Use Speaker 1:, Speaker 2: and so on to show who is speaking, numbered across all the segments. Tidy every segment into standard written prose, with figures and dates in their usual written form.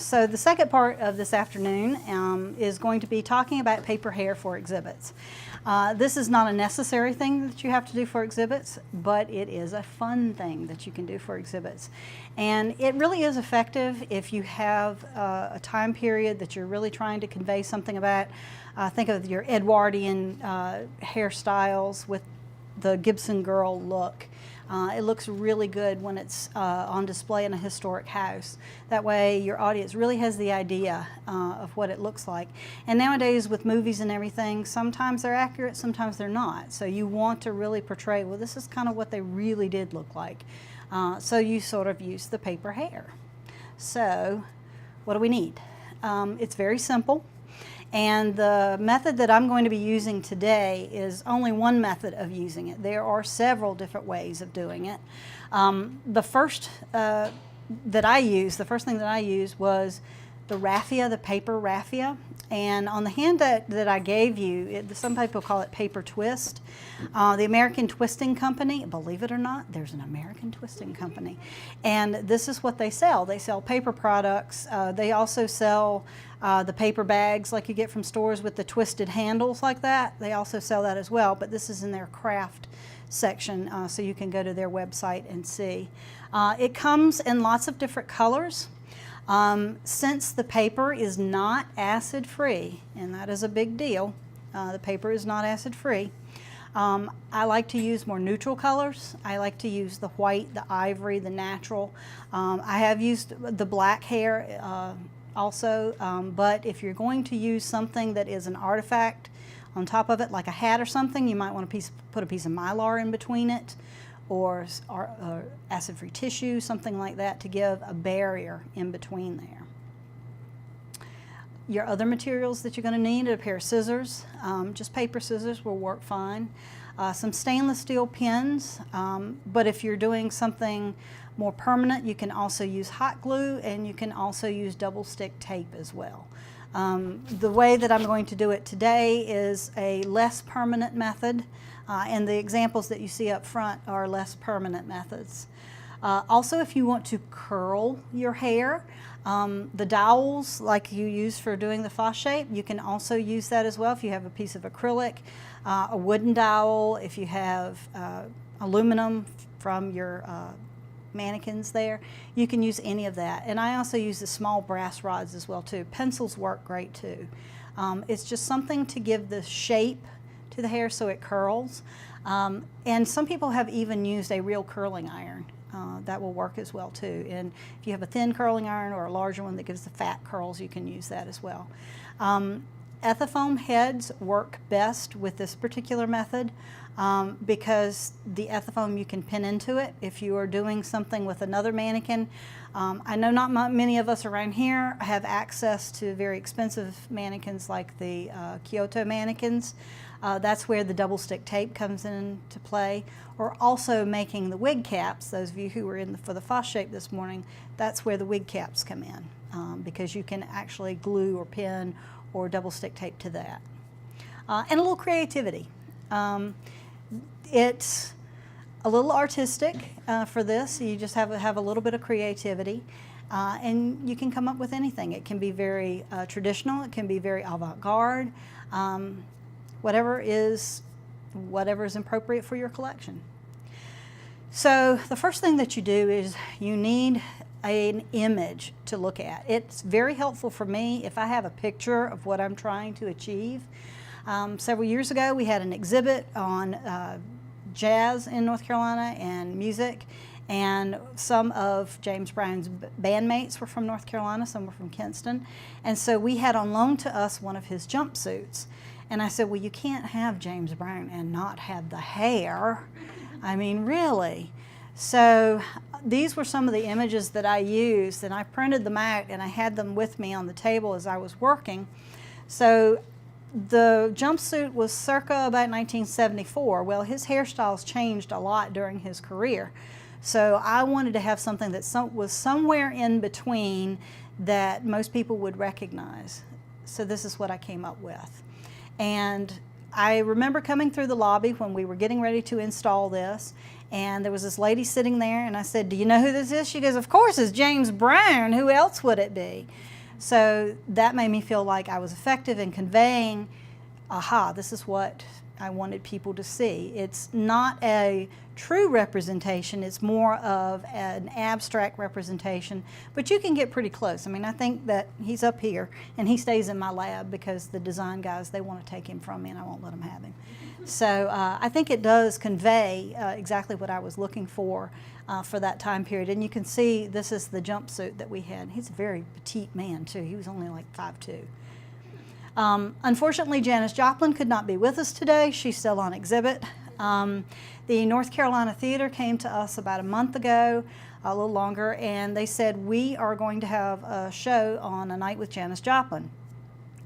Speaker 1: So the second part of this afternoon is going to be talking about paper hair for exhibits. This is not a necessary thing that you have to do for exhibits, but it is a fun thing that you can do for exhibits. And it really is effective if you have a time period that you're really trying to convey something about. Think of your Edwardian hairstyles with the Gibson girl look. It looks really good when it's on display in a historic house. That way your audience really has the idea of what it looks like. And nowadays with movies and everything, sometimes they're accurate, sometimes they're not. So you want to really portray, well, this is kind of what they really did look like. So you sort of use the paper hair. So what do we need? It's very simple. And the method that I'm going to be using today is only one method of using it. There are several different ways of doing it. The first thing that I used was the raffia, the paper raffia. And on the handout that I gave you, some people call it paper twist. The American Twisting Company, believe it or not, there's an American Twisting Company. And this is what they sell. They sell paper products. They also sell the paper bags like you get from stores with the twisted handles like that. They also sell that as well, but this is in their craft section, so you can go to their website and see. It comes in lots of different colors. Since the paper is not acid-free, and that is a big deal, the paper is not acid-free, I like to use more neutral colors. I like to use the white, the ivory, the natural. I have used the black hair also, but if you're going to use something that is an artifact on top of it, like a hat or something, you might want to put a piece of mylar in between it, or acid-free tissue, something like that, to give a barrier in between there. Your other materials that you're going to need are a pair of scissors. Just paper scissors will work fine. Some stainless steel pins, but if you're doing something more permanent, you can also use hot glue, and you can also use double stick tape as well. The way that I'm going to do it today is a less permanent method, and the examples that you see up front are less permanent methods. Also, if you want to curl your hair, the dowels like you use for doing the fa shape, you can also use that as well if you have a piece of acrylic, a wooden dowel, if you have aluminum from your mannequins there, you can use any of that. And I also use the small brass rods as well too. Pencils work great too. It's just something to give the shape to the hair so it curls. And some people have even used a real curling iron. That will work as well too. And if you have a thin curling iron or a larger one that gives the fat curls, you can use that as well. Ethafoam heads work best with this particular method because the ethafoam you can pin into it if you are doing something with another mannequin. I know not many of us around here have access to very expensive mannequins like the Kyoto mannequins. That's where the double stick tape comes into play. Or also making the wig caps. Those of you who were in for the fa shape this morning, that's where the wig caps come in because you can actually glue or pin or double stick tape to that. And a little creativity. It's a little artistic for this. You just have a little bit of creativity. And you can come up with anything. It can be very traditional. It can be very avant-garde. Whatever is appropriate for your collection. So the first thing that you do is you need an image to look at. It's very helpful for me if I have a picture of what I'm trying to achieve. Several years ago we had an exhibit on jazz in North Carolina and music, and some of James Brown's bandmates were from North Carolina, some were from Kinston, and so we had on loan to us one of his jumpsuits. And I said, well, you can't have James Brown and not have the hair. I mean, really. So these were some of the images that I used, and I printed them out and I had them with me on the table as I was working. So the jumpsuit was circa about 1974. Well, his hairstyles changed a lot during his career. So I wanted to have something that was somewhere in between that most people would recognize. So this is what I came up with. And I remember coming through the lobby when we were getting ready to install this, and there was this lady sitting there, and I said, "Do you know who this is?" She goes, "Of course, it's James Brown. Who else would it be?" So that made me feel like I was effective in conveying, aha, this is what I wanted people to see. It's not a true representation, it's more of an abstract representation, but you can get pretty close. I mean, I think that he's up here and he stays in my lab because the design guys, they want to take him from me and I won't let them have him. So I think it does convey exactly what I was looking for that time period. And you can see this is the jumpsuit that we had. He's a very petite man too. He was only like 5'2". Unfortunately, Janis Joplin could not be with us today. She's still on exhibit. The North Carolina Theater came to us about a month ago, a little longer, and they said, we are going to have a show on A Night with Janis Joplin.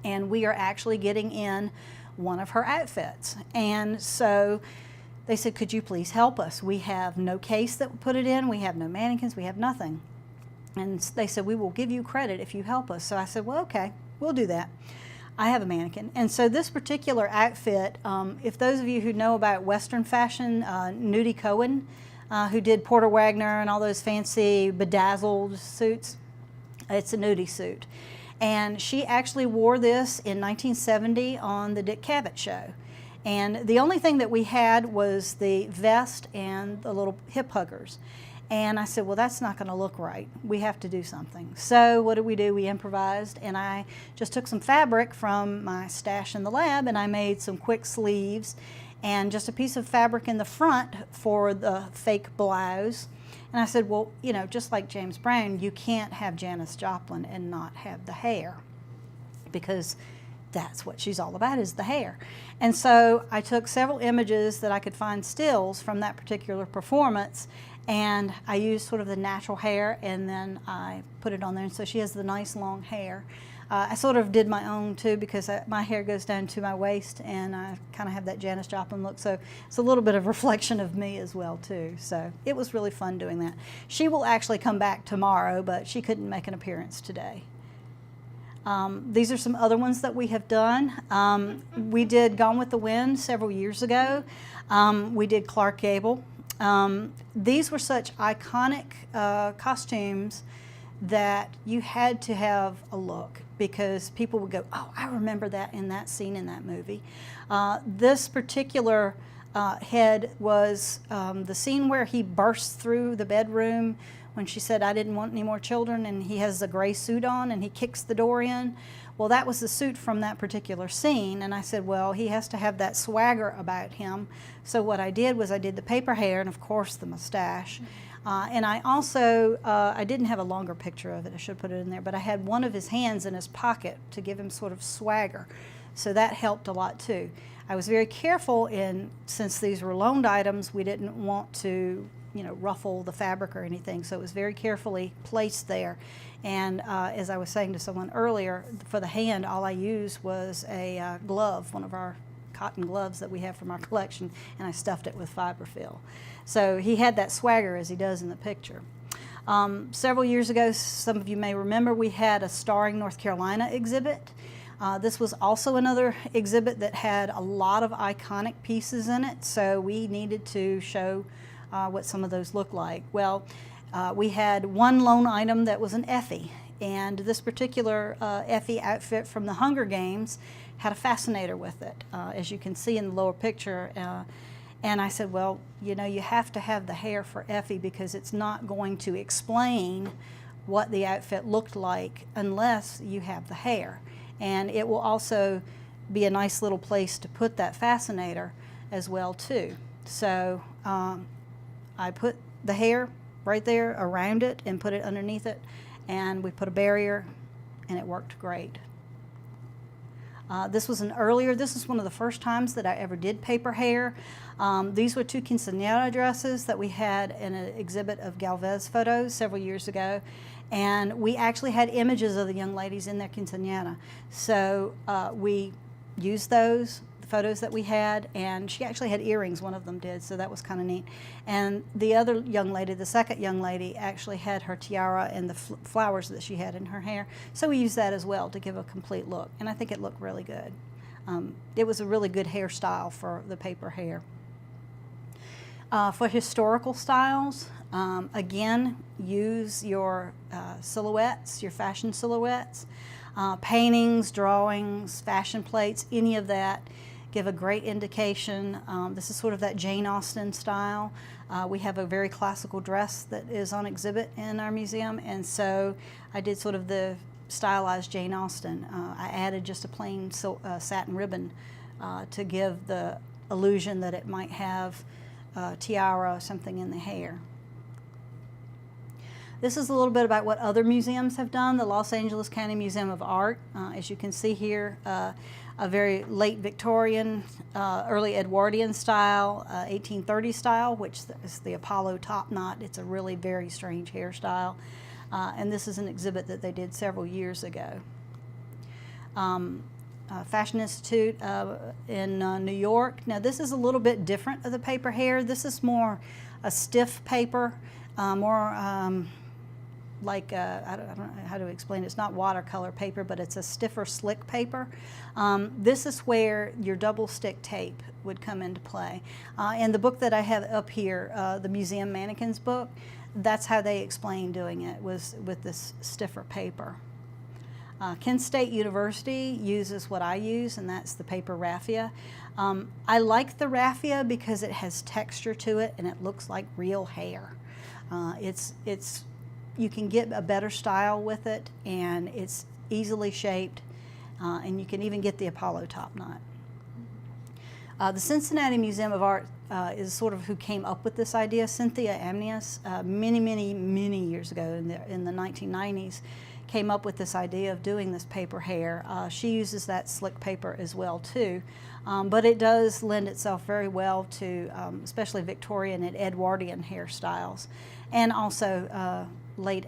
Speaker 1: And we are actually getting in one of her outfits. And so they said, could you please help us? We have no case that would put it in. We have no mannequins. We have nothing. And they said, we will give you credit if you help us. So I said, well, okay, we'll do that. I have a mannequin. And so this particular outfit, if those of you who know about Western fashion, Nudie Cohen, who did Porter Wagner and all those fancy bedazzled suits, it's a Nudie suit. And she actually wore this in 1970 on the Dick Cavett show. And the only thing that we had was the vest and the little hip huggers. And I said, well, that's not going to look right. We have to do something. So what did? We improvised, and I just took some fabric from my stash in the lab, and I made some quick sleeves and just a piece of fabric in the front for the fake blouse. And I said, well, you know, just like James Brown, you can't have Janis Joplin and not have the hair, because that's what she's all about, is the hair. And so I took several images that I could find stills from that particular performance, and I used sort of the natural hair, and then I put it on there, and so she has the nice long hair. I sort of did my own too, because my hair goes down to my waist, and I kind of have that Janis Joplin look, so it's a little bit of reflection of me as well too. So it was really fun doing that. She will actually come back tomorrow, but she couldn't make an appearance today. These are some other ones that we have done. We did Gone with the Wind several years ago. We did Clark Gable. These were such iconic costumes that you had to have a look, because people would go, oh, I remember that in that scene in that movie. This particular head was the scene where he bursts through the bedroom when she said, I didn't want any more children, and he has a gray suit on and he kicks the door in. Well, that was the suit from that particular scene, and I said, well, he has to have that swagger about him. So what I did was I did the paper hair and, of course, the mustache. And I also, I didn't have a longer picture of it, I should put it in there, but I had one of his hands in his pocket to give him sort of swagger. So that helped a lot too. I was very careful since these were loaned items, we didn't want to, you know, ruffle the fabric or anything, so it was very carefully placed there. And as I was saying to someone earlier, for the hand, all I used was a glove, one of our cotton gloves that we have from our collection, and I stuffed it with fiberfill. So he had that swagger as he does in the picture. Several years ago, some of you may remember, we had a Starring North Carolina exhibit. This was also another exhibit that had a lot of iconic pieces in it, so we needed to show what some of those look like. Well, we had one loan item that was an Effie, and this particular Effie outfit from the Hunger Games had a fascinator with it, as you can see in the lower picture. And I said, well, you know, you have to have the hair for Effie, because it's not going to explain what the outfit looked like unless you have the hair. And it will also be a nice little place to put that fascinator as well too. So I put the hair right there around it and put it underneath it, and we put a barrier, and it worked great. This was this is one of the first times that I ever did paper hair. These were two quinceañera dresses that we had in an exhibit of Galvez photos several years ago, and we actually had images of the young ladies in their quinceañera. So we used those, the photos that we had, and she actually had earrings, one of them did, so that was kind of neat. And the other young lady, the second young lady, actually had her tiara and the flowers that she had in her hair, so we used that as well to give a complete look, and I think it looked really good. it was a really good hairstyle for the paper hair. For historical styles, again, use your silhouettes, your fashion silhouettes. Paintings, drawings, fashion plates, any of that give a great indication. This is sort of that Jane Austen style. We have a very classical dress that is on exhibit in our museum, and so I did sort of the stylized Jane Austen. I added just a plain satin ribbon to give the illusion that it might have tiara or something in the hair. This is a little bit about what other museums have done. The Los Angeles County Museum of Art, as you can see here, a very late Victorian, early Edwardian style, 1830 style, which is the Apollo top knot. It's a really very strange hairstyle. And this is an exhibit that they did several years ago. Fashion Institute in New York. Now this is a little bit different of the paper hair. This is more a stiff paper, more like, I don't know how to explain it. It's not watercolor paper, but it's a stiffer, slick paper. This is where your double stick tape would come into play. In the book that I have up here, the Museum Mannequins book, that's how they explain doing it, was with this stiffer paper. Kent State University uses what I use, and that's the paper raffia. I like the raffia because it has texture to it and it looks like real hair. You can get a better style with it, and it's easily shaped, and you can even get the Apollo top knot. The Cincinnati Museum of Art is sort of who came up with this idea. Cynthia Amnius, many years ago in the 1990s, came up with this idea of doing this paper hair. She uses that slick paper as well too, but it does lend itself very well to especially Victorian and Edwardian hairstyles, and also late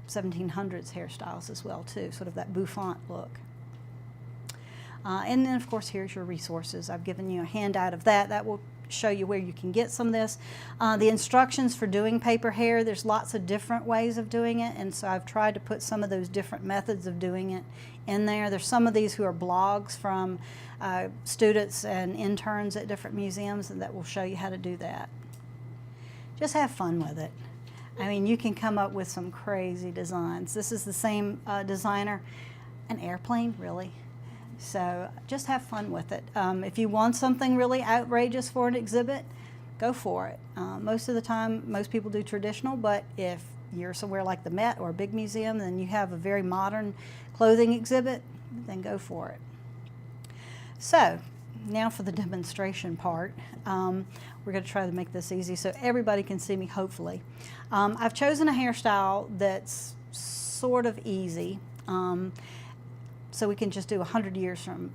Speaker 1: 1700s hairstyles as well too, sort of that bouffant look. And then of course here's your resources. I've given you a handout of that. That will show you where you can get some of this. The instructions for doing paper hair, there's lots of different ways of doing it, and so I've tried to put some of those different methods of doing it in there. There's some of these who are blogs from students and interns at different museums, and that will show you how to do that. Just have fun with it. I mean, you can come up with some crazy designs. This is the same designer. An airplane, really? So just have fun with it. If you want something really outrageous for an exhibit, go for it. Most of the time, most people do traditional, but if you're somewhere like the Met or a big museum and you have a very modern clothing exhibit, then go for it. So now for the demonstration part. We're going to try to make this easy so everybody can see me, hopefully. I've chosen a hairstyle that's sort of easy. So we can just do 100 years from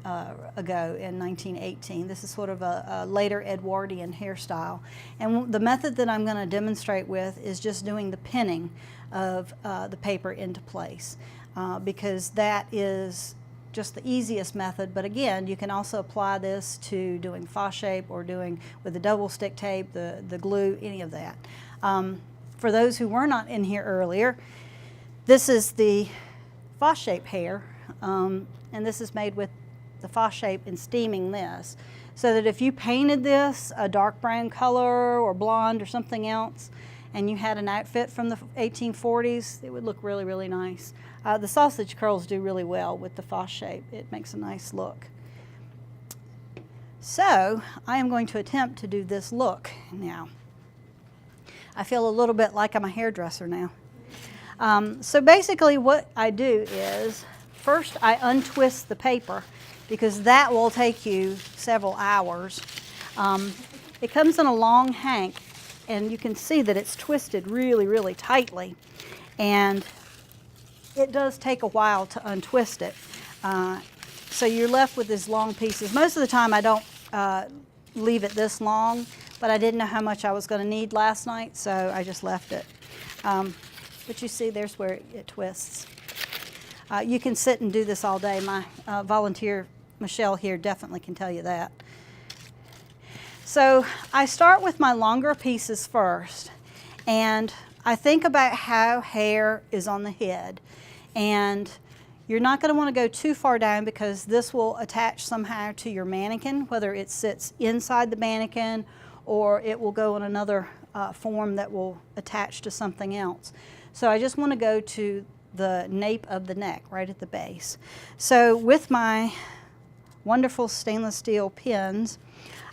Speaker 1: ago in 1918. This is sort of a later Edwardian hairstyle. And the method that I'm going to demonstrate with is just doing the pinning of the paper into place, because that is just the easiest method. But again, you can also apply this to doing fa shape or doing with the double stick tape, the glue, any of that. For those who were not in here earlier, this is the fa shape hair. And this is made with the fa shape and steaming this, so that if you painted this a dark brown color or blonde or something else, and you had an outfit from the 1840s, it would look really, really nice. The sausage curls do really well with the fa shape. It makes a nice look. So I am going to attempt to do this look now. I feel a little bit like I'm a hairdresser now. So basically what I do is, first I untwist the paper, because that will take you several hours. It comes in a long hank, and you can see that it's twisted really, really tightly. And it does take a while to untwist it. So you're left with these long pieces. Most of the time I don't leave it this long, but I didn't know how much I was going to need last night, so I just left it. But you see, there's where it twists. You can sit and do this all day. My volunteer, Michelle here, definitely can tell you that. So I start with my longer pieces first, and I think about how hair is on the head. And You're not going to want to go too far down because this will attach somehow to your mannequin, whether it sits inside the mannequin or it will go in another form that will attach to something else. So I just want to go to the nape of the neck, right at the base. So with my wonderful stainless steel pins,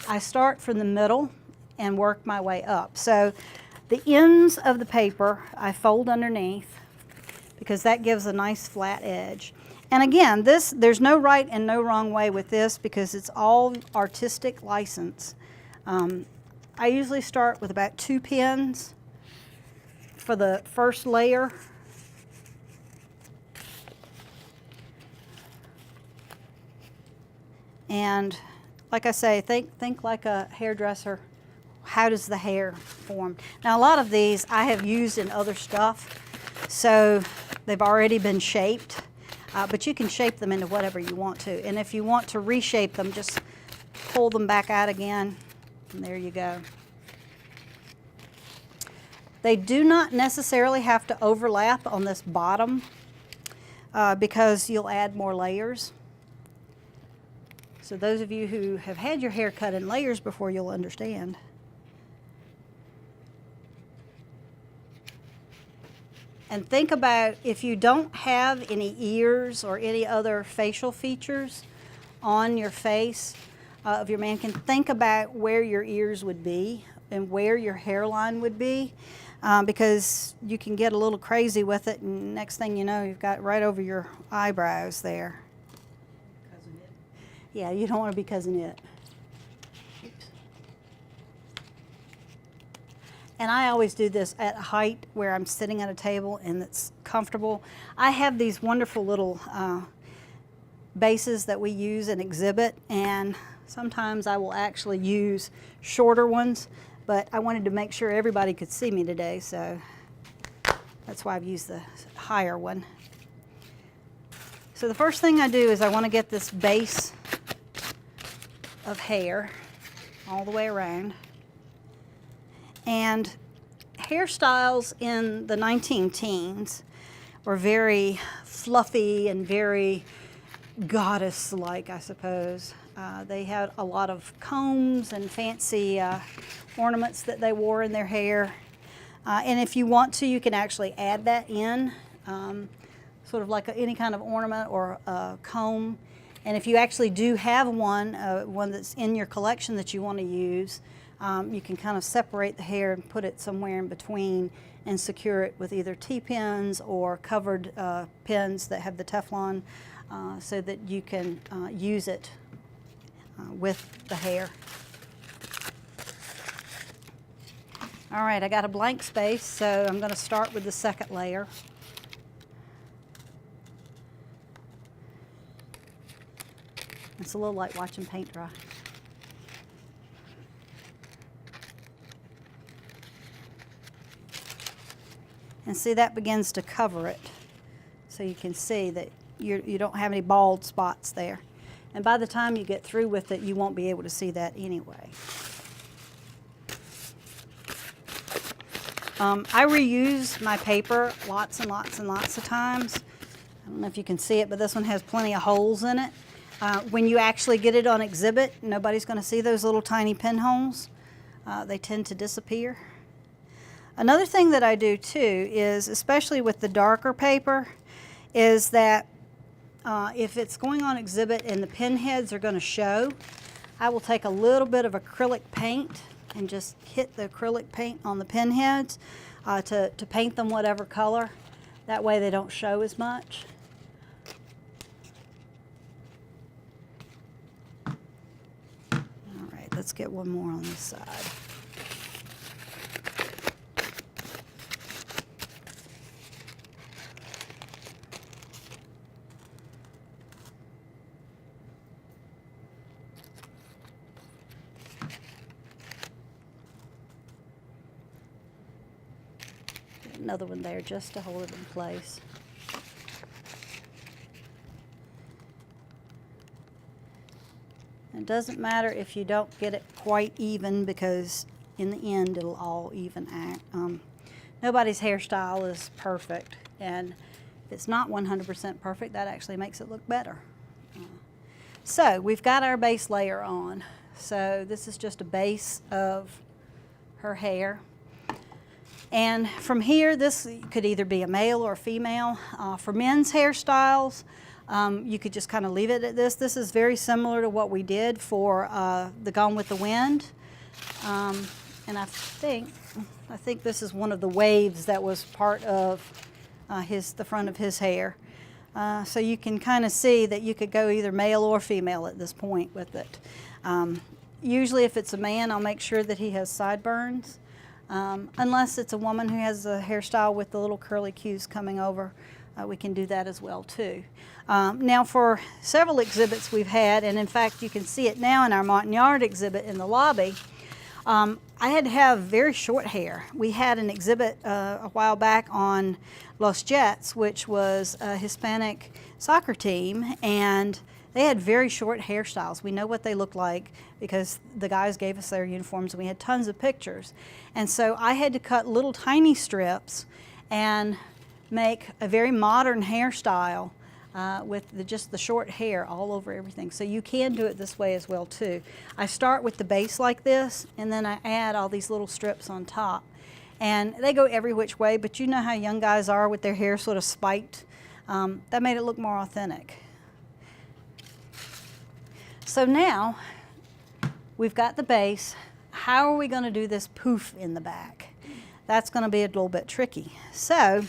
Speaker 1: I start from the middle and work my way up. So the ends of the paper I fold underneath because that gives a nice flat edge. And again, there's no right and no wrong way with this because it's all artistic license. I usually start with about 2 pins for the first layer. And like I say, think like a hairdresser. How does the hair form? Now a lot of these I have used in other stuff, so they've already been shaped, but you can shape them into whatever you want to. And if you want to reshape them, just pull them back out again, and there you go. They do not necessarily have to overlap on this bottom because you'll add more layers. So those of you who have had your hair cut in layers before, you'll understand. And think about if you don't have any ears or any other facial features on your face of your mannequin, think about where your ears would be and where your hairline would be, because you can get a little crazy with it, and next thing you know, you've got right over your eyebrows there. Yeah, you don't want to be cousin it. And I always do this at a height where I'm sitting at a table and it's comfortable. I have these wonderful little bases that we use in exhibit, and sometimes I will actually use shorter ones, but I wanted to make sure everybody could see me today, so that's why I've used the higher one. So the first thing I do is I want to get this base of hair all the way around. And hairstyles in the 19-teens were very fluffy and very goddess-like, I suppose. They had a lot of combs and fancy ornaments that they wore in their hair. And if you want to, you can actually add that in, sort of like any kind of ornament or a comb. And if you actually do have one that's in your collection that you want to use, you can kind of separate the hair and put it somewhere in between and secure it with either T-pins or covered pins that have the Teflon so that you can use it with the hair. All right, I got a blank space, so I'm going to start with the second layer. It's a little like watching paint dry. And see, that begins to cover it. So you can see that you don't have any bald spots there. And by the time you get through with it, you won't be able to see that anyway. I reuse my paper lots and lots and lots of times. I don't know if you can see it, but this one has plenty of holes in it. When you actually get it on exhibit, nobody's going to see those little tiny pinholes. They tend to disappear. Another thing that I do too is, especially with the darker paper, is that if it's going on exhibit and the pin heads are going to show, I will take a little bit of acrylic paint and just hit the acrylic paint on the pin heads to paint them whatever color. That way they don't show as much. All right, let's get one more on this side. Another one there just to hold it in place. It doesn't matter if you don't get it quite even, because in the end it'll all even out. Nobody's hairstyle is perfect, and If it's not 100% perfect, that actually makes it look better. So we've got our base layer on. So this is just a base of her hair. And from here, this could either be a male or a female. For men's hairstyles, you could just kind of leave it at this. This is very similar to what we did for the Gone with the Wind. And I think this is one of the waves that was part of the front of his hair. So you can kind of see that you could go either male or female at this point with it. Usually if it's a man, I'll make sure that he has sideburns. Unless it's a woman who has a hairstyle with the little curly cues coming over, we can do that as well too. Now for several exhibits we've had, and in fact you can see it now in our Montagnard exhibit in the lobby, I had to have very short hair. We had an exhibit a while back on Los Jets, which was a Hispanic soccer team, and they had very short hairstyles. We know what they looked like because the guys gave us their uniforms and we had tons of pictures. And so I had to cut little tiny strips and make a very modern hairstyle with just the short hair all over everything. So you can do it this way as well too. I start with the base like this, and then I add all these little strips on top. And they go every which way, but you know how young guys are with their hair sort of spiked. That made it look more authentic. So now we've got the base. How are we going to do this poof in the back? That's going to be a little bit tricky. So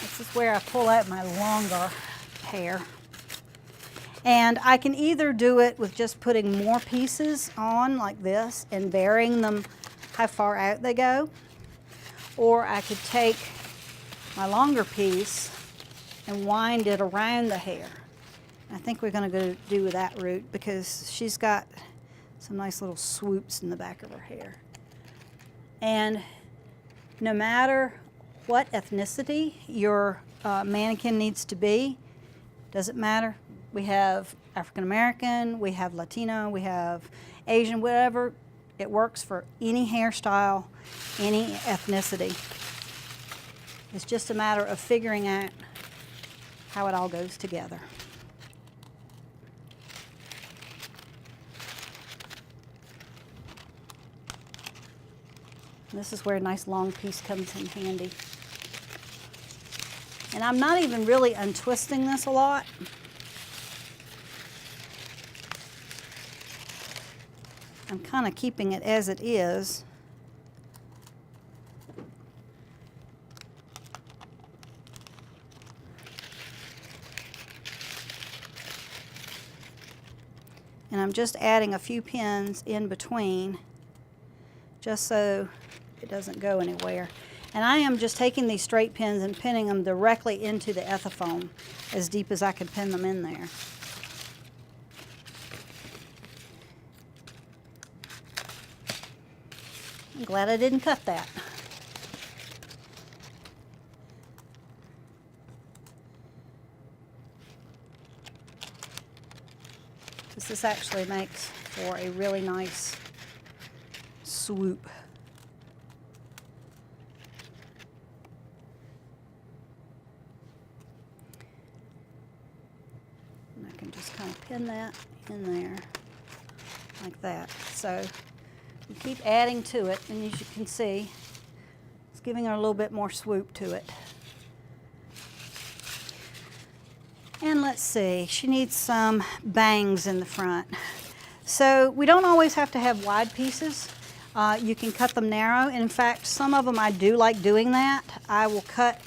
Speaker 1: this is where I pull out my longer hair. And I can either do it with just putting more pieces on like this and varying them how far out they go, or I could take my longer piece and wind it around the hair. I think we're going to go do that route because she's got some nice little swoops in the back of her hair. And no matter what ethnicity your mannequin needs to be, doesn't matter. We have African American, we have Latino, we have Asian, whatever. It works for any hairstyle, any ethnicity. It's just a matter of figuring out how it all goes together. This is where a nice long piece comes in handy. And I'm not even really untwisting this a lot. I'm kind of keeping it as it is. And I'm just adding a few pins in between just so it doesn't go anywhere. And I am just taking these straight pins and pinning them directly into the ethafoam as deep as I can pin them in there. I'm glad I didn't cut that. This actually makes for a really nice swoop. And I can just kind of pin that in there like that. So you keep adding to it, and as you can see, it's giving her a little bit more swoop to it. And let's see, she needs some bangs in the front. So we don't always have to have wide pieces. You can cut them narrow. And in fact, some of them I do like doing that. I will cut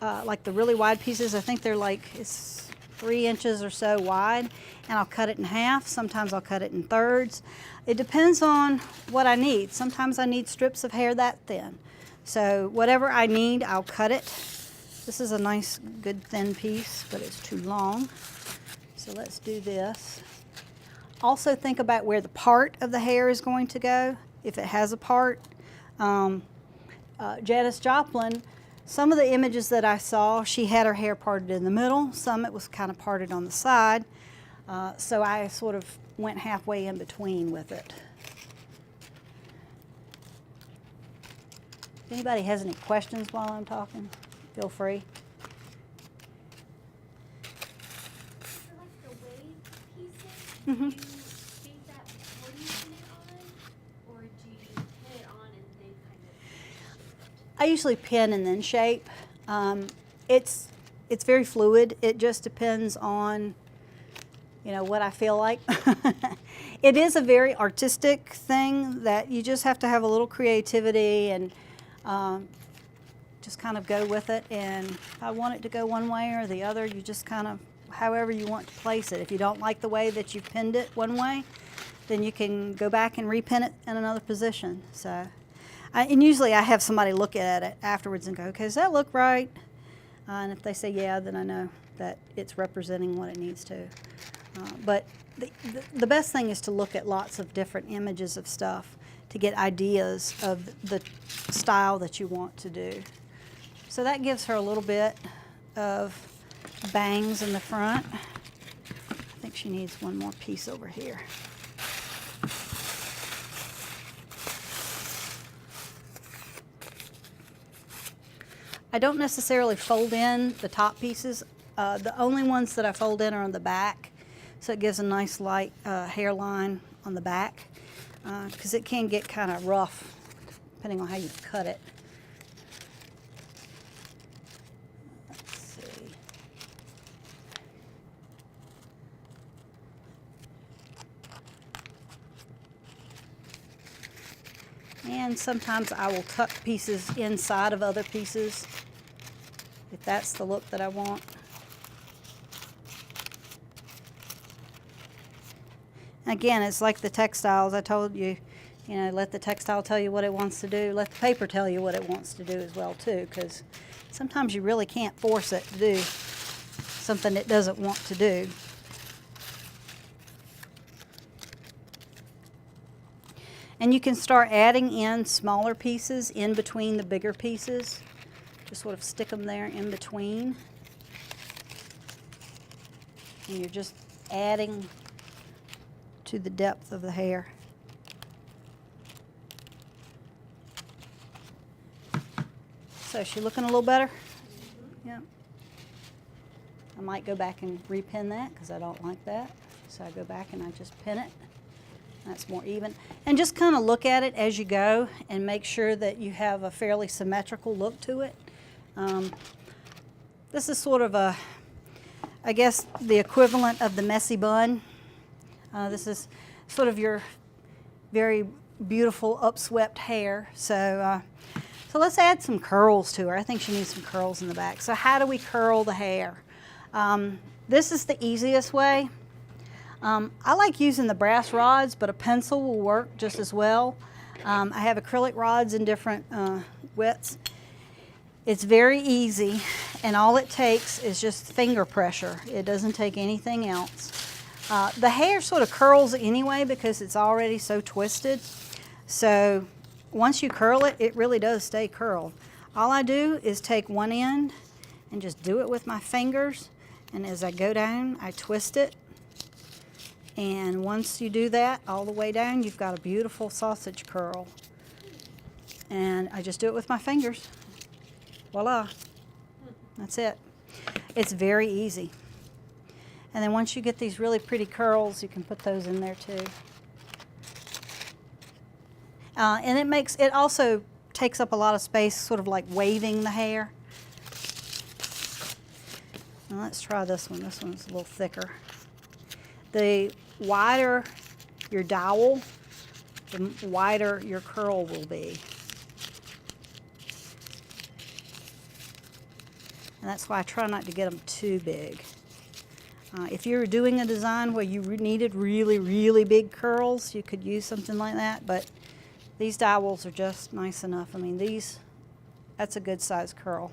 Speaker 1: like the really wide pieces. I think they're like, it's 3 inches or so wide, and I'll cut it in half. Sometimes I'll cut it in thirds. It depends on what I need. Sometimes I need strips of hair that thin. So whatever I need, I'll cut it. This is a nice, good thin piece, but it's too long. So let's do this. Also think about where the part of the hair is going to go, if it has a part. Janis Joplin, some of the images that I saw, she had her hair parted in the middle. Some it was kind of parted on the side. So I sort of went halfway in between with it. If anybody has any questions while I'm talking, feel free.
Speaker 2: So like the wave pieces,
Speaker 1: Mm-hmm.
Speaker 2: do you shape that before you pin it on? Or do you pin it on and then kind of shape it?
Speaker 1: I usually pin and then shape. It's very fluid. It just depends on, you know, what I feel like. It is a very artistic thing that you just have to have a little creativity and just kind of go with it. And if I want it to go one way or the other, you just kind of, however you want to place it. If you don't like the way that you pinned it one way, then you can go back and repin it in another position. So, and usually I have somebody look at it afterwards and go, okay, does that look right? And if they say yeah, then I know that it's representing what it needs to. But the best thing is to look at lots of different images of stuff to get ideas of the style that you want to do. So that gives her a little bit of bangs in the front. I think she needs one more piece over here. I don't necessarily fold in the top pieces. The only ones that I fold in are on the back, so it gives a nice light hairline on the back, because it can get kind of rough depending on how you cut it. Let's see. And sometimes I will tuck pieces inside of other pieces if that's the look that I want. Again, it's like the textiles. I told you, you know, let the textile tell you what it wants to do. Let the paper tell you what it wants to do as well, too, because sometimes you really can't force it to do something it doesn't want to do. And you can start adding in smaller pieces in between the bigger pieces. Just sort of stick them there in between. And you're just adding to the depth of the hair. So is she looking a little better? Mm-hmm. Yeah. I might go back and repin that because I don't like that. So I go back and I just pin it. That's more even. And just kind of look at it as you go and make sure that you have a fairly symmetrical look to it. This is sort of a, I guess, the equivalent of the messy bun. This is sort of your very beautiful upswept hair. So let's add some curls to her. I think she needs some curls in the back. So how do we curl the hair? This is the easiest way. I like using the brass rods, but a pencil will work just as well. I have acrylic rods in different widths. It's very easy, and all it takes is just finger pressure. It doesn't take anything else. The hair sort of curls anyway because it's already so twisted. So once you curl it, it really does stay curled. All I do is take one end and just do it with my fingers, and as I go down, I twist it. And once you do that all the way down, you've got a beautiful sausage curl. And I just do it with my fingers. Voila. That's it. It's very easy. And then once you get these really pretty curls, you can put those in there too. And it also takes up a lot of space, sort of like waving the hair. Now let's try this one. This one's a little thicker. The wider your dowel, the wider your curl will be. And that's why I try not to get them too big. If you were doing a design where you needed really, really big curls, you could use something like that, but these dowels are just nice enough. I mean, that's a good size curl.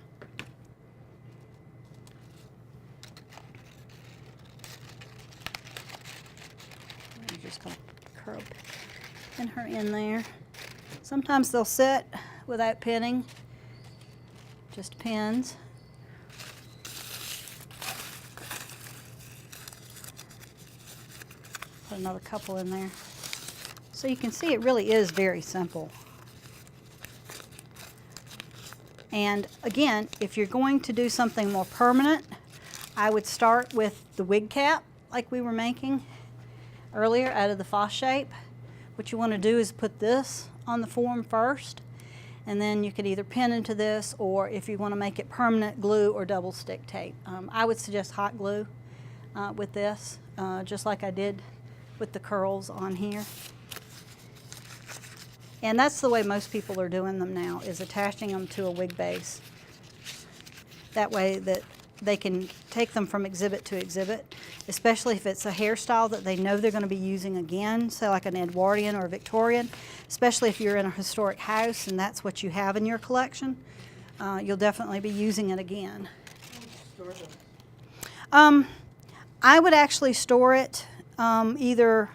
Speaker 1: I'm just going to curl pin her in there. Sometimes they'll sit without pinning, just pins. Put another couple in there. So you can see it really is very simple. And again, if you're going to do something more permanent, I would start with the wig cap like we were making earlier out of the Foss shape. What you want to do is put this on the form first, and then you could either pin into this, or if you want to make it permanent, glue or double stick tape. I would suggest hot glue with this, just like I did with the curls on here. And that's the way most people are doing them now, is attaching them to a wig base. That way that they can take them from exhibit to exhibit, especially if it's a hairstyle that they know they're going to be using again, so like an Edwardian or a Victorian, especially if you're in a historic house and that's what you have in your collection. You'll definitely be using it again. I would actually store it either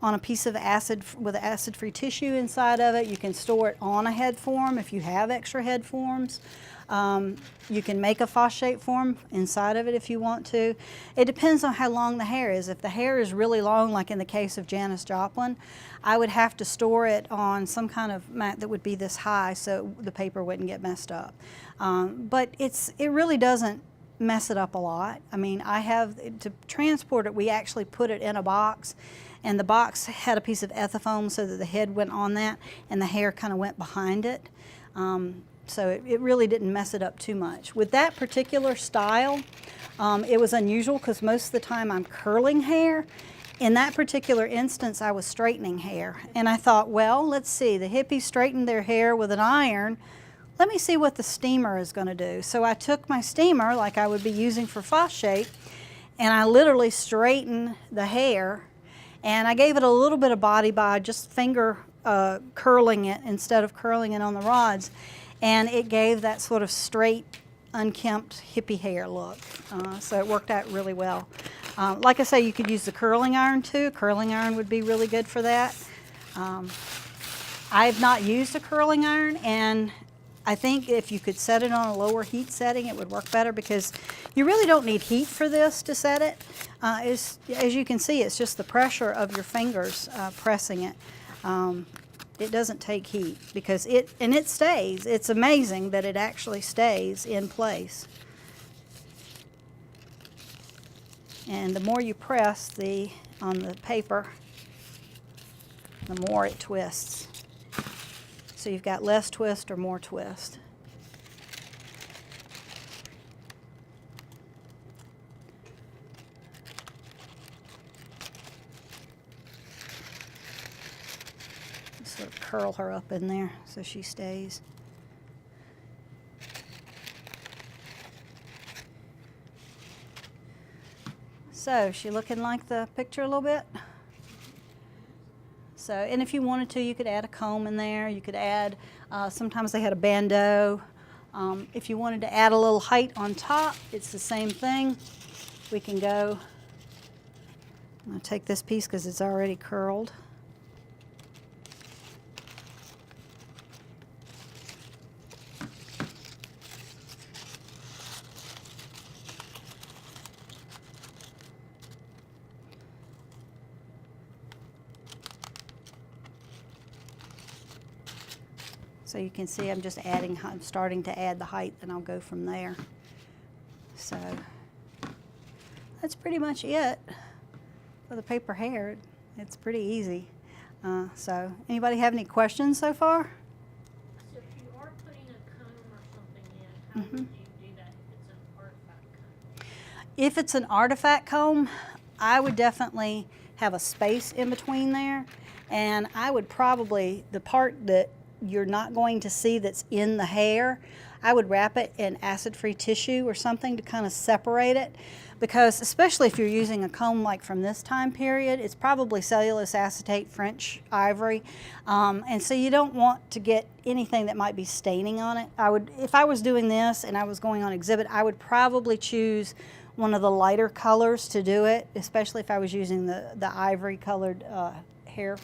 Speaker 1: on a piece of acid with acid-free tissue inside of it. You can store it on a head form if you have extra head forms. You can make a Foss shape form inside of it if you want to. It depends on how long the hair is. If the hair is really long, like in the case of Janis Joplin, I would have to store it on some kind of mat that would be this high so the paper wouldn't get messed up. But it really doesn't mess it up a lot. I mean, to transport it, we actually put it in a box, and the box had a piece of ethafoam so that the head went on that and the hair kind of went behind it. So it really didn't mess it up too much. With that particular style, it was unusual because most of the time I'm curling hair. In that particular instance, I was straightening hair. And I thought, well, let's see, the hippies straightened their hair with an iron. Let me see what the steamer is going to do. So I took my steamer, like I would be using for Foss shape, and I literally straightened the hair. And I gave it a little bit of body by just finger curling it instead of curling it on the rods. And it gave that sort of straight, unkempt hippie hair look. So it worked out really well. Like I say, you could use the curling iron too. A curling iron would be really good for that. I have not used a curling iron, and I think if you could set it on a lower heat setting, it would work better, because you really don't need heat for this to set it. As you can see, it's just the pressure of your fingers pressing it. It doesn't take heat because it stays. It's amazing that it actually stays in place. And the more you press on the paper, the more it twists. So you've got less twist or more twist. Sort of curl her up in there so she stays. So, is she looking like the picture a little bit? So, and if you wanted to, you could add a comb in there. You could add, sometimes they had a bandeau. If you wanted to add a little height on top, it's the same thing. We can go, I'm going to take this piece because it's already curled. So you can see I'm starting to add the height, and I'll go from there. So that's pretty much it for the paper hair. It's pretty easy. So anybody have any questions so far?
Speaker 2: So if you are putting a comb or something in, how would you do that if it's an artifact comb?
Speaker 1: If it's an artifact comb, I would definitely have a space in between there, and I would probably, the part that you're not going to see that's in the hair, I would wrap it in acid-free tissue or something to kind of separate it, because especially if you're using a comb like from this time period, it's probably cellulose acetate French ivory, and so you don't want to get anything that might be staining on it. If I was doing this and I was going on exhibit, I would probably choose one of the lighter colors to do it, especially if I was using the ivory colored hair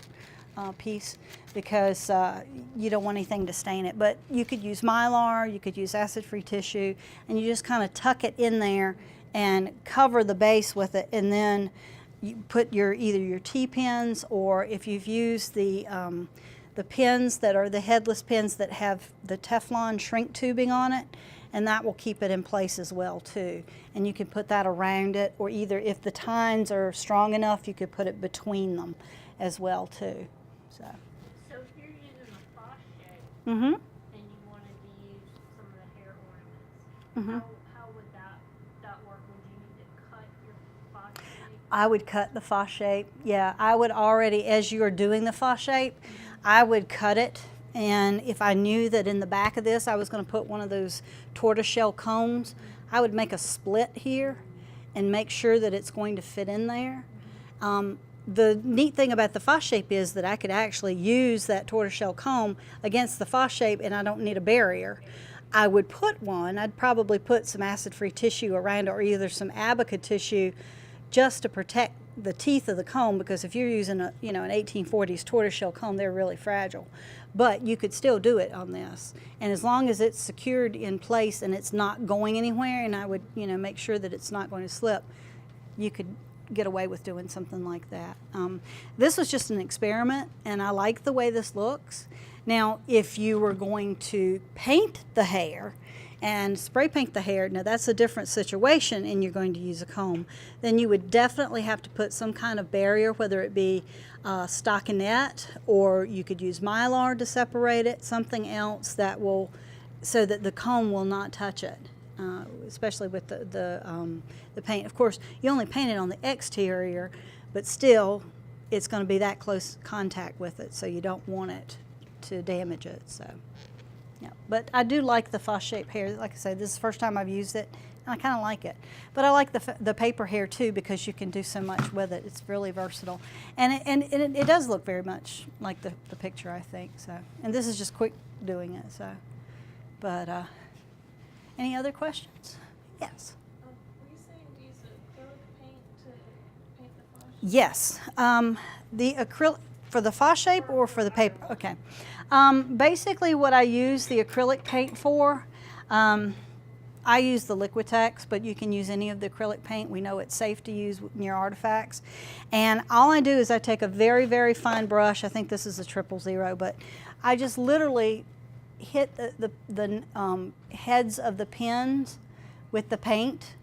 Speaker 1: piece, because you don't want anything to stain it. But you could use Mylar, you could use acid-free tissue, and you just kind of tuck it in there and cover the base with it, and then you put either your T-pins, or if you've used the the pins that are the headless pins that have the Teflon shrink tubing on it, and that will keep it in place as well too. And you can put that around it, or either if the tines are strong enough, you could put it between them as well too. So
Speaker 2: So if you're using a foss shape
Speaker 1: mm-hmm.
Speaker 2: and you wanted to use some of the hair ornaments,
Speaker 1: Mm-hmm.
Speaker 2: how would that work? Would you need to cut your foss shape?
Speaker 1: I would cut the foss shape. Yeah, I would already, as you are doing the foss shape, I would cut it. And if I knew that in the back of this I was going to put one of those tortoiseshell combs, I would make a split here and make sure that it's going to fit in there. The neat thing about the foss shape is that I could actually use that tortoiseshell comb against the foss shape, and I don't need a barrier. I would put one, I'd probably put some acid-free tissue around it, or either some abaca tissue, just to protect the teeth of the comb, because if you're using an 1840s tortoiseshell comb, they're really fragile. But you could still do it on this, and as long as it's secured in place and it's not going anywhere, and I would make sure that it's not going to slip, you could get away with doing something like that. This was just an experiment, and I like the way this looks. Now, if you were going to paint the hair and spray paint the hair, now that's a different situation, and you're going to use a comb, then you would definitely have to put some kind of barrier, whether it be stockinette, or you could use mylar to separate it, something else that will, so that the comb will not touch it, especially with the paint. Of course, you only paint it on the exterior, but still, it's going to be that close contact with it, so you don't want it to damage it. So. Yeah, but I do like the foss shape hair. Like I said, this is the first time I've used it, and I kind of like it. But I like the paper hair too, because you can do so much with it. It's really versatile, and it does look very much like the picture, I think. So, and this is just quick doing it. So, but any other questions? Yes.
Speaker 3: Were you saying to use acrylic paint to paint the foss?
Speaker 1: Yes. The acrylic for the foss shape or for the paper? Okay. Basically what I use the acrylic paint for, I use the Liquitex, but you can use any of the acrylic paint. We know it's safe to use in your artifacts. And all I do is I take a very, very fine brush. I think this is a 000, but I just literally hit the heads of the pins with the paint,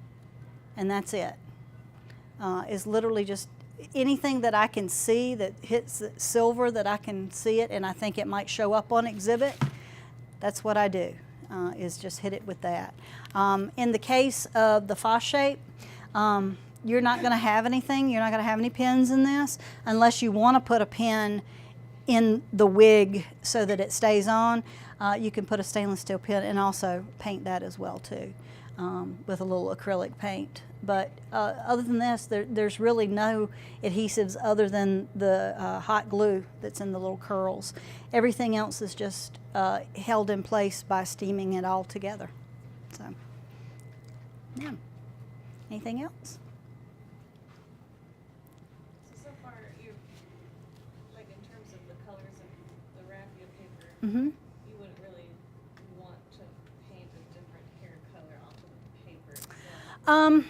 Speaker 1: and that's it. Is literally just anything that I can see that hits the silver, that I can see it and I think it might show up on exhibit, that's what I do, is just hit it with that. In the case of the foss shape, you're not going to have anything, you're not going to have any pins in this unless you want to put a pin in the wig so that it stays on. You can put a stainless steel pin and also paint that as well too, with a little acrylic paint. But other than this, there's really no adhesives other than the hot glue that's in the little curls. Everything else is just held in place by steaming it all together. So, yeah. Anything else?
Speaker 3: So far, you like in terms of the colors of the raffia paper,
Speaker 1: Mm-hmm.
Speaker 3: you wouldn't really want to paint a different hair color onto the paper itself.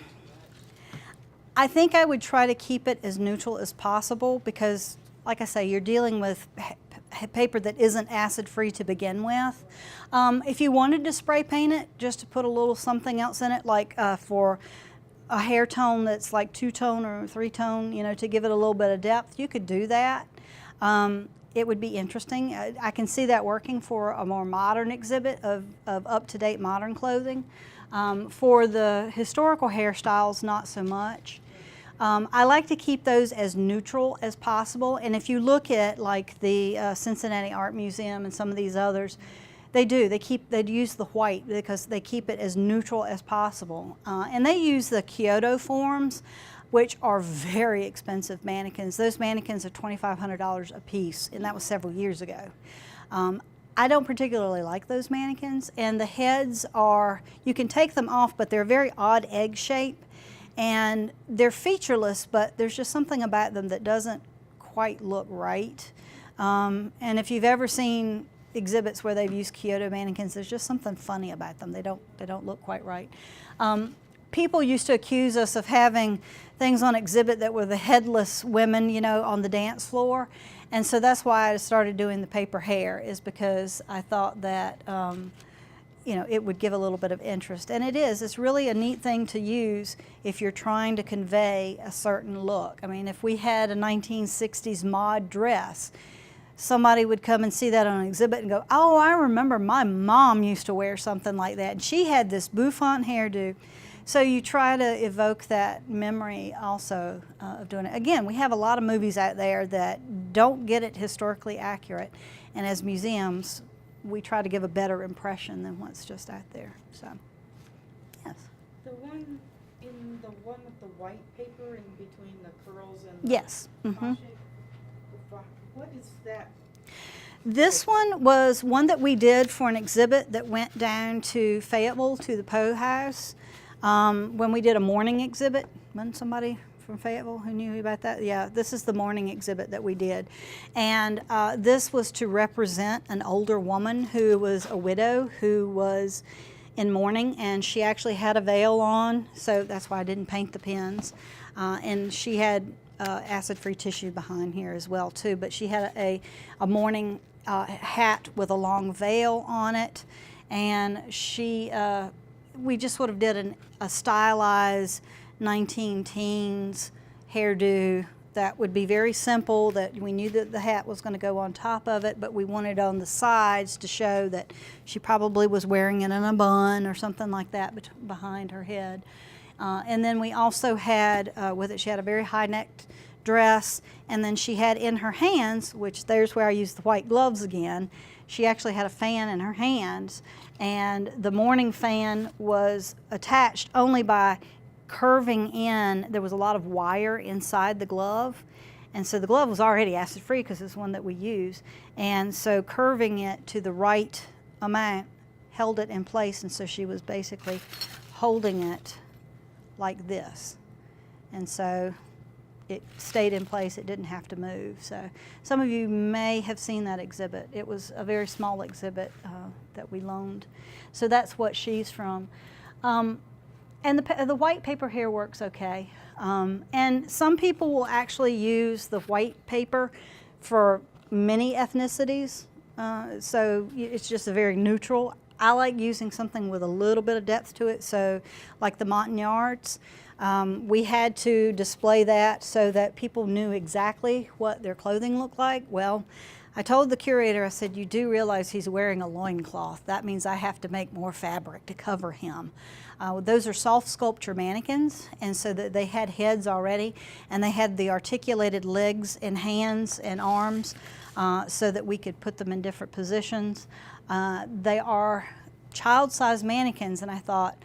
Speaker 1: I think I would try to keep it as neutral as possible because, like I say, you're dealing with paper that isn't acid-free to begin with. If you wanted to spray paint it, just to put a little something else in it, like for a hair tone that's like 2-tone or 3-tone, to give it a little bit of depth, you could do that. It would be interesting. I can see that working for a more modern exhibit of up-to-date modern clothing. For the historical hairstyles, not so much. I like to keep those as neutral as possible, and if you look at like the Cincinnati Art Museum and some of these others, they use the white because they keep it as neutral as possible. And they use the Kyoto forms, which are very expensive mannequins. Those mannequins are $2,500 a piece, and that was several years ago. I don't particularly like those mannequins, and the heads are, you can take them off, but they're a very odd egg shape, and they're featureless, but there's just something about them that doesn't quite look right. And if you've ever seen exhibits where they've used Kyoto mannequins, there's just something funny about them. They don't look quite right. People used to accuse us of having things on exhibit that were the headless women, on the dance floor. And so that's why I started doing the paper hair, is because I thought that you know, it would give a little bit of interest. And it is. It's really a neat thing to use if you're trying to convey a certain look. I mean, if we had a 1960s mod dress, somebody would come and see that on an exhibit and go, oh, I remember my mom used to wear something like that, and she had this bouffant hairdo. So you try to evoke that memory also of doing it. Again, we have a lot of movies out there that don't get it historically accurate, and as museums, we try to give a better impression than what's just out there. So, yes.
Speaker 4: The one with the white paper in between the curls and
Speaker 1: Yes.
Speaker 4: What is that?
Speaker 1: This one was one that we did for an exhibit that went down to Fayetteville to the Poe House when we did a morning exhibit. Wasn't somebody from Fayetteville who knew about that? Yeah, this is the morning exhibit that we did. And this was to represent an older woman who was a widow who was in mourning, and she actually had a veil on, so that's why I didn't paint the pins. And she had acid-free tissue behind here as well too, but she had a mourning hat with a long veil on it, and we just sort of did a stylized 19-teens hairdo that would be very simple, that we knew that the hat was going to go on top of it, but we wanted on the sides to show that she probably was wearing it in a bun or something like that behind her head. And then we also had with it, she had a very high-necked dress, and then she had in her hands, which there's where I used the white gloves again, she actually had a fan in her hands, and the morning fan was attached only by curving in. There was a lot of wire inside the glove, and so the glove was already acid-free because it's one that we use, and so curving it to the right amount held it in place, and so she was basically holding it like this, and so it stayed in place. It didn't have to move. So some of you may have seen that exhibit. It was a very small exhibit that we loaned. So that's what she's from. And the white paper hair works okay. And some people will actually use the white paper for many ethnicities. So it's just a very neutral. I like using something with a little bit of depth to it. So like the Montagnards, we had to display that so that people knew exactly what their clothing looked like. Well, I told the curator, I said, you do realize he's wearing a loincloth. That means I have to make more fabric to cover him. Those are soft sculpture mannequins, and so that they had heads already, and they had the articulated legs and hands and arms so that we could put them in different positions. They are child-sized mannequins, and I thought,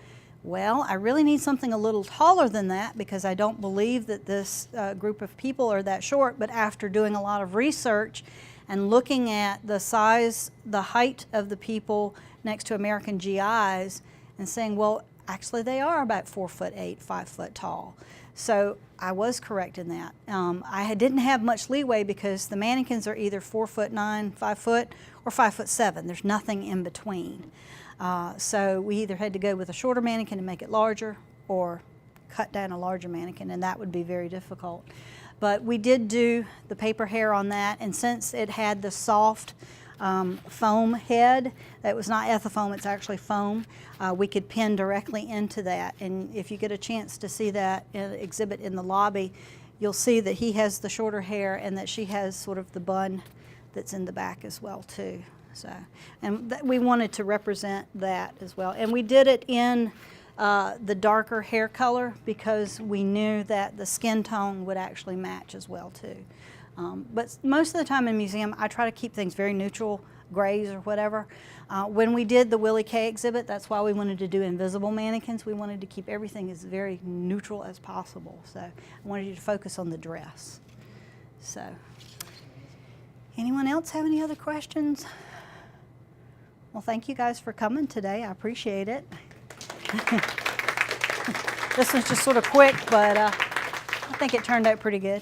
Speaker 1: well, I really need something a little taller than that because I don't believe that this group of people are that short. But after doing a lot of research and looking at the size, the height of the people next to American GIs and saying, well, actually they are about 4'8", 5 foot tall. So I was correct in that. I didn't have much leeway because the mannequins are either 4'9", 5 foot, or 5'7". There's nothing in between. So we either had to go with a shorter mannequin and make it larger, or cut down a larger mannequin, and that would be very difficult. But we did do the paper hair on that, and since it had the soft foam head, that was not ethafoam, it's actually foam, we could pin directly into that. And if you get a chance to see that exhibit in the lobby, you'll see that he has the shorter hair and that she has sort of the bun that's in the back as well too. So, and we wanted to represent that as well. And we did it in the darker hair color because we knew that the skin tone would actually match as well too. But most of the time in museum, I try to keep things very neutral, grays or whatever. When we did the Willie K exhibit, that's why we wanted to do invisible mannequins. We wanted to keep everything as very neutral as possible. So I wanted you to focus on the dress. So, anyone else have any other questions? Well, thank you guys for coming today. I appreciate it. This was just sort of quick, but I think it turned out pretty good.